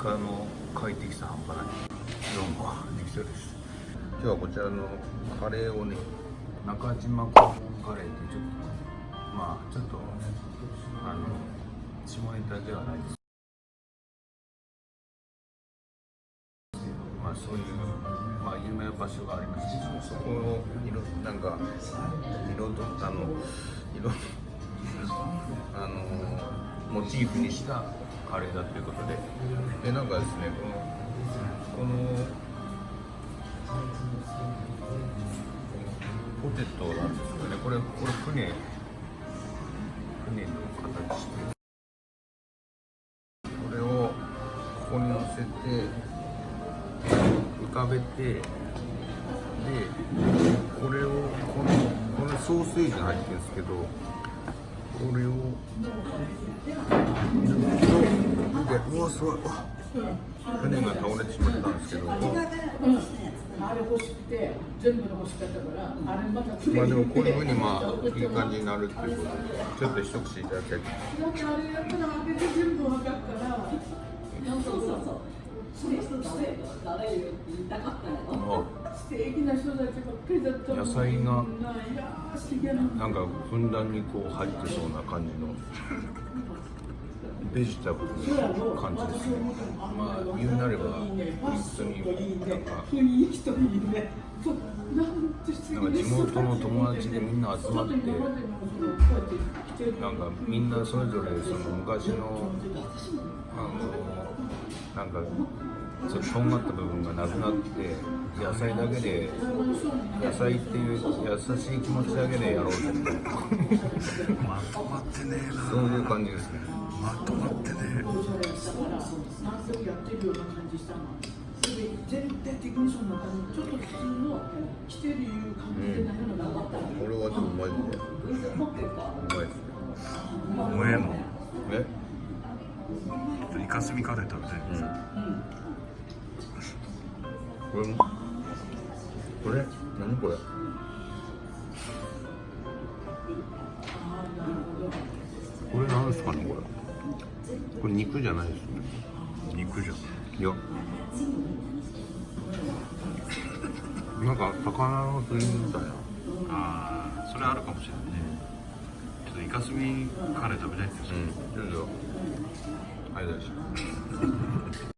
カの快適さ半端ない。どうも、力です。今日はこちらのカレーをね、中島こうもんカレーってちょっとちょっと下ネタではないですけど、そういう有名な場所がありますけど、そこをモチーフにしたカレーだということで、なんかですね、このポテトなんですよね。これ船の形して、これをここに乗せて浮かべて、でこれをこのソーセージが入ってるんですけど、これをうわすごい、船が倒れてしまったんですけど、あれ欲しくて全部の欲しかったから、あれまたでもこういうふうにいい感じになるっていうことで、ちょっと一口いただきたい。あれやったら開けて全部分かったら、素敵な人たちばっかりだったの。野菜がなんかふんだんにこう入ってそうな感じのベジタブルの感じですね。言うなれば本当に雰囲気といいね。なんか地元の友達でみんな集まって、なんかみんなそれぞれその昔のなんかちょっととんがった部分がなくなって、野菜だけで、野菜っていう優しい気持ちだけでやろうと思ってまとまってねえな。そういう感じですね。まとまってねえ。全体的にそんな感じ、ちょっと普通の着てるいう感じでないのが分かった。これはちょっとうまいですね。うまいですね。うめえの。え？ちょっとイカスミカレー食べたいんですよ。これ何これ？これなんですかね、これ肉じゃないですね。肉じゃん。いや、なんか魚のすり身みたいな。ああ、それあるかもしれないね。ちょっとイカスミカレー食べたいんですよ。どうぞ。ありがとうございました。